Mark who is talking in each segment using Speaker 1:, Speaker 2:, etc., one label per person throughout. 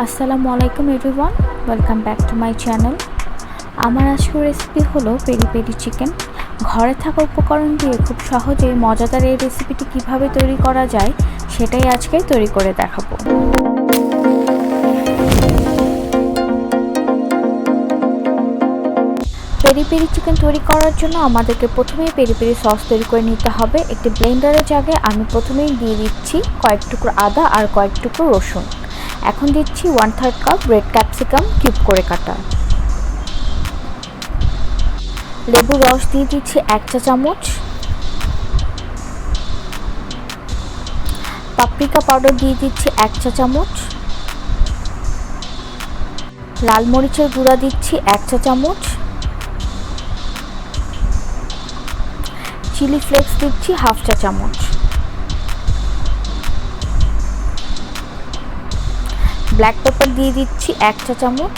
Speaker 1: আসসালামু আলাইকুম everyone, welcome back to my channel. আমার আজকের রেসিপি হলো পেরি পেরি চিকেন। ঘরে থাকা উপকরণ দিয়ে খুব সহজেই মজাদার এই রেসিপিটি কিভাবে তৈরি করা যায় সেটাই আজকে তৈরি করে দেখাবো। পেরি পেরি চিকেন তৈরি করার জন্য আমাদেরকে প্রথমেই পেরি পেরি সস তৈরি করে নিতে হবে। একটি ব্লেন্ডারের জায়গায় আমি প্রথমেই দিয়ে দিচ্ছি কয়েক টুকরো আদা আর কয়েক টুকরো রসুন। এখন দিচ্ছি 1/3 কাপ রেড ক্যাপসিকাম কিউব করে কাটা। লেবুর রস দিয়ে দিচ্ছি 1 চা চামচ। পাপরিকা পাউডার দিয়ে দিচ্ছি 1 চা চামচ। লাল মরিচের গুঁড়া দিচ্ছি 1 চা চামচ। চিলি ফ্লেক্স দিচ্ছি 1/2 চা চামচ। ব্ল্যাক পেপার দিয়ে দিচ্ছি 1 চা চামচ।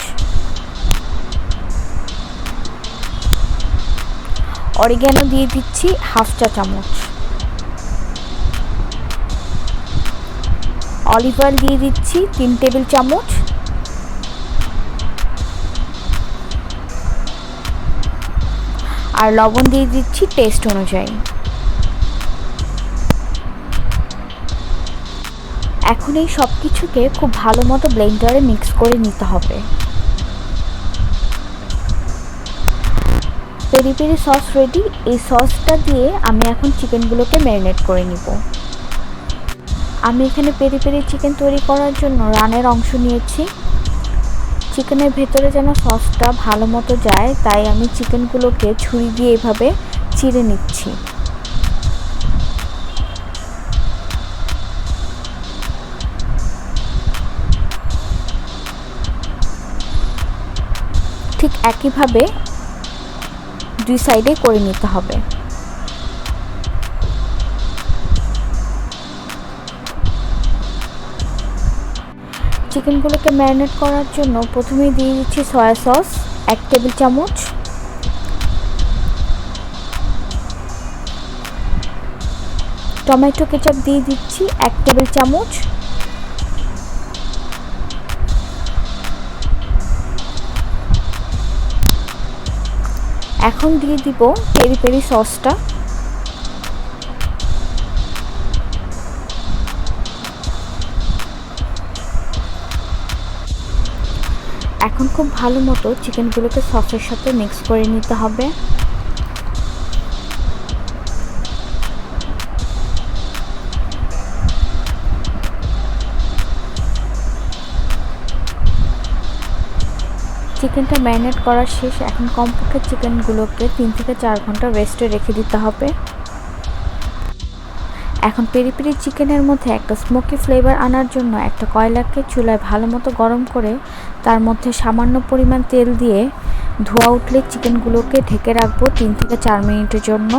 Speaker 1: অরিগ্যানো দিয়ে দিচ্ছি 1/2 চা চামচ। অলিভ অয়েল দিয়ে দিচ্ছি 3 টেবিল চামচ। আর লবণ দিয়ে দিচ্ছি টেস্ট অনুযায়ী। এখন এই সব কিছুকে খুব ভালো মতো ব্লেন্ডারে মিক্স করে নিতে হবে। Peri peri sauce ready. এই সসটা দিয়ে আমি এখন চিকেনগুলোকে ম্যারিনেট করে নিব। আমি এখানে পেরি পেরি চিকেন তৈরি করার জন্য রানের অংশ নিয়েছি। চিকেনের ভেতরে যেন সসটা ভালো মতো যায় তাই আমি চিকেনগুলোকে ছুরি দিয়ে এভাবে চিড়ে নিচ্ছি। ঠিক একইভাবে দুই সাইডে করে নিতে হবে। চিকেনগুলোকে ম্যারিনেট করার জন্য প্রথমেই দিয়ে দিচ্ছি সয়া সস 1 টেবিল চামচ। টমেটো কেচাপ দিয়ে দিচ্ছি 1 টেবিল চামচ। এখন দিয়ে দিব পেরি পেরি সসটা। এখন খুব ভালো মতো চিকেনগুলোকে সসের সাথে মিক্স করে নিতে হবে। চিকেনটা ম্যারিনেট করা শেষ। এখন কমপক্ষে চিকেনগুলোকে 3 থেকে 4 ঘন্টা রেস্টে রেখে দিতে হবে। এখন পেরি পেরি চিকেনের মধ্যে একটা স্মোকি ফ্লেভার আনার জন্য একটা কয়লাকে চুলায় ভালো মতো গরম করে তার মধ্যে সামান্য পরিমাণ তেল দিয়ে ধোঁয়া উঠলে চিকেনগুলোকে ঢেকে রাখবো 3 থেকে 4 মিনিটের জন্য।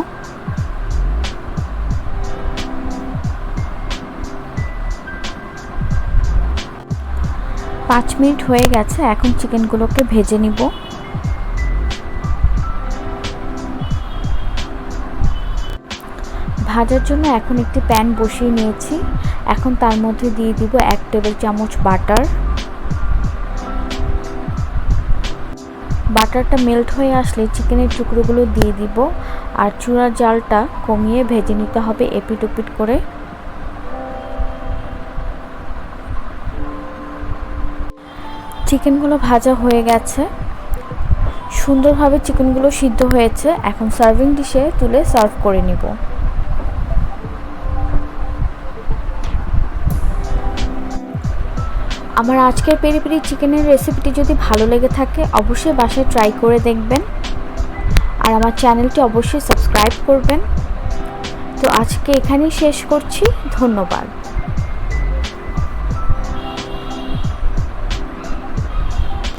Speaker 1: পাঁচ মিনিট হয়ে গেছে। এখন চিকেনগুলোকে ভেজে নিব। ভাজার জন্য এখন একটি প্যান বসিয়ে নিয়েছি। এখন তার মধ্যে দিয়ে দিব 1 টেবিল চামচ বাটার। বাটারটা মেল্ট হয়ে আসলে চিকেনের টুকরোগুলো দিয়ে দিব আর চুলার জালটা কমিয়ে ভেজে নিতে হবে এপিট ওপিট করে। চিকেনগুলো ভাজা হয়ে গেছে, সুন্দরভাবে চিকেনগুলো সিদ্ধ হয়েছে। এখন সার্ভিং ডিশে তুলে সার্ভ করে নিব। আমার আজকের পেরি পেরি চিকেনের রেসিপিটি যদি ভালো লেগে থাকে অবশ্যই বাসায় ট্রাই করে দেখবেন আর আমার চ্যানেলটি অবশ্যই সাবস্ক্রাইব করবেন। তো আজকে এখানেই শেষ করছি। ধন্যবাদ।